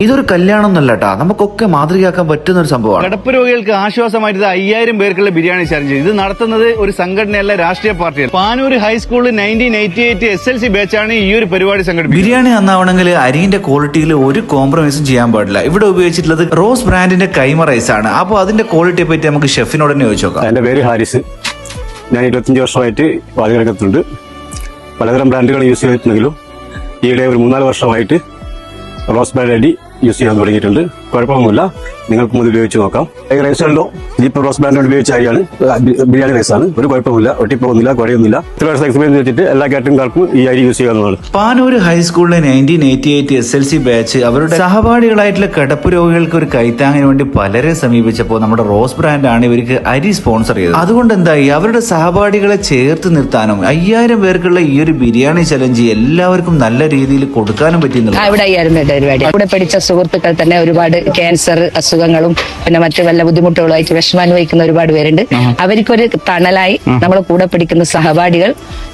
ഇതൊരു കല്യാണം ഒന്നല്ല കേട്ടാ, നമുക്കൊക്കെ മാതൃകയാക്കാൻ പറ്റുന്ന ഒരു സംഭവമാണ്. കിടപ്പ് രോഗികൾക്ക് ആശ്വാസമായിട്ട് 5000 പേർക്കുള്ള ബിരിയാണി ചലഞ്ച്. ഇത് നടത്തുന്നത് ഒരു സംഘടനയല്ല, രാഷ്ട്രീയ പാർട്ടിയാണ്. പാനൂർ ഹൈസ്കൂളിൽ 1988 SLC ബാച്ചാണ് ഈ ഒരു പരിപാടി സംഘടിപ്പിച്ചത്. ബിരിയാണി നന്നാവണമെങ്കിൽ അരിന്റെ ക്വാളിറ്റിയിൽ ഒരു കോംപ്രമൈസും ചെയ്യാൻ പാടില്ല. ഇവിടെ ഉപയോഗിച്ചിട്ടുള്ളത് റോസ് ബ്രാൻഡിന്റെ കൈമ റൈസ് ആണ്. അപ്പോൾ അതിന്റെ ക്വാളിറ്റിയെ പറ്റി നമുക്ക് ഷെഫിനോട് തന്നെ ചോദിച്ചു നോക്കാം. എന്റെ പേര് ഹാരിസ്. ഞാൻ 25 വർഷമായിട്ട് പാചകരംഗത്തുണ്ട്. പലതരം ബ്രാൻഡുകൾ യൂസ് ചെയ്തിട്ടുണ്ടെങ്കിലും ഈയിടെ ഒരു 3-4 വർഷമായിട്ട് റോസ് ബ്രാൻഡ് അരി യൂസ് ചെയ്യാൻ തുടങ്ങിയിട്ടുണ്ട്. കുഴപ്പമൊന്നുമില്ല, നിങ്ങൾക്ക് മുതൽ ഉപയോഗിച്ച് നോക്കാം. റൈസുണ്ടോ ജീപ്പ് റോസ് ബ്രാൻഡ് ഉപയോഗിച്ച അരിയാണ്, ബിരിയാണി റൈസാണ്. ഒരു കുഴപ്പമില്ല, ഒട്ടിപ്പോകുന്നില്ല, കുഴയൊന്നുമില്ല. ഇത്ര വർഷം എക്സ്പീരിയൻസ് വെച്ചിട്ട് എല്ലാ കാറ്ററിംഗുകാർക്കും ഈ അരി യൂസ് ചെയ്യാവുന്നതാണ്. പാനൂർ ഹൈസ്കൂളിലെ 1988 SLC ബാച്ച് അവരുടെ സഹപാഠികളായിട്ടുള്ള കിടപ്പ് രോഗികൾക്ക് ഒരു കൈത്താങ്ങിന് വേണ്ടി പലരെ സമീപിച്ചപ്പോൾ നമ്മുടെ റോസ് ബ്രാൻഡാണ് ഇവർക്ക് അരി സ്പോൺസർ ചെയ്തത്. അതുകൊണ്ട് എന്തായി, അവരുടെ സഹപാഠികളെ ചേർത്ത് നിർത്താനും 5000 പേർക്കുള്ള ഈ ഒരു ബിരിയാണി ചലഞ്ച് എല്ലാവർക്കും നല്ല രീതിയിൽ കൊടുക്കാനും പറ്റുന്നുണ്ട്. ഇവിടെ 5000 പേരുടെ പരിപാടി. ഇവിടെ പഠിച്ച സുഹൃത്തുക്കൾ തന്നെ ഒരുപാട് ക്യാൻസർ അസുഖങ്ങളും പിന്നെ മറ്റു വല്ല ബുദ്ധിമുട്ടുകളുമായിട്ട് വിഷമാനുഭവിക്കുന്ന ഒരുപാട് പേരുണ്ട്. അവർക്കൊരു തണലായി നമ്മളെ കൂടെ പഠിക്കുന്ന സഹപാഠികൾ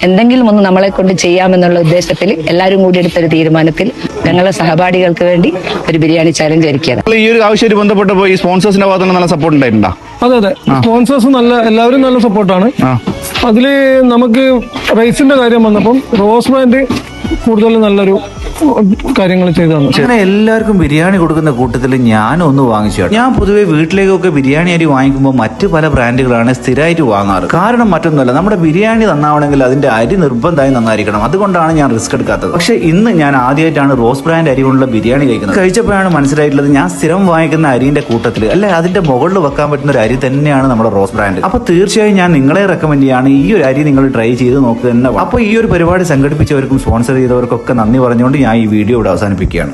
എന്തെങ്കിലും ഒന്ന് നമ്മളെ കൊണ്ട് ചെയ്യാമെന്നുള്ള ഉദ്ദേശത്തിൽ എല്ലാവരും കൂടി എടുത്തൊരു തീരുമാനത്തിൽ ഞങ്ങളുടെ സഹപാഠികൾക്ക് വേണ്ടി ഒരു ബിരിയാണി ചലഞ്ച് ഒരുക്കിയത്. ഈ ഒരു ആവശ്യമായിട്ട് ബന്ധപ്പെട്ടപ്പോൾ ഈ സ്പോൺസേഴ്സിന്റെ ഭാഗത്ത് നല്ല സപ്പോർട്ട് ഉണ്ടായിട്ടുണ്ടോ? അതെ, സ്പോൺസേഴ്സ് എല്ലാവരും നല്ല സപ്പോർട്ടാണ്. അതില് നമുക്ക് റൈസിന്റെ കാര്യം വന്നപ്പം റോസ് ബ്രാൻഡ് കൂടുതൽ നല്ലൊരു കാര്യങ്ങൾ ചെയ്തതാണ്. അങ്ങനെ എല്ലാവർക്കും ബിരിയാണി കൊടുക്കുന്ന കൂട്ടത്തിൽ ഞാനും ഒന്ന് വാങ്ങിച്ചു. ഞാൻ പൊതുവെ വീട്ടിലേക്കൊക്കെ ബിരിയാണി അരി വാങ്ങിക്കുമ്പോൾ മറ്റു പല ബ്രാൻഡുകളാണ് സ്ഥിരമായിട്ട് വാങ്ങാറ്. കാരണം മറ്റൊന്നുമല്ല, നമ്മുടെ ബിരിയാണി നന്നാവണമെങ്കിൽ അതിന്റെ അരി നിർബന്ധമായി നന്നായിരിക്കണം. അതുകൊണ്ടാണ് ഞാൻ റിസ്ക് എടുക്കാത്തത്. പക്ഷെ ഇന്ന് ഞാൻ ആദ്യമായിട്ടാണ് റോസ് ബ്രാൻഡ് അരി കൊണ്ടുള്ള ബിരിയാണി കഴിക്കുന്നത്. കഴിച്ചപ്പോഴാണ് മനസ്സിലായിട്ടുള്ളത്, ഞാൻ സ്ഥിരം വാങ്ങിക്കുന്ന അരിന്റെ കൂട്ടത്തിൽ അല്ലെ അതിന്റെ മുകളിൽ വെക്കാൻ പറ്റുന്ന ഒരു അരി തന്നെയാണ് നമ്മുടെ റോസ് ബ്രാൻഡ്. അപ്പൊ തീർച്ചയായും ഞാൻ നിങ്ങളെ റെക്കമെൻഡ് ചെയ്യാണ് ഈ ഒരു അരി നിങ്ങൾ ട്രൈ ചെയ്ത് നോക്കുക തന്നെ. അപ്പൊ ഈ ഒരു പരിപാടി സംഘടിപ്പിച്ചവർക്കും സ്പോൺസർ ചെയ്തവർക്കൊക്കെ നന്ദി പറഞ്ഞുകൊണ്ട് ഞാൻ ഈ വീഡിയോ ഇവിടെ അവസാനിപ്പിക്കുകയാണ്.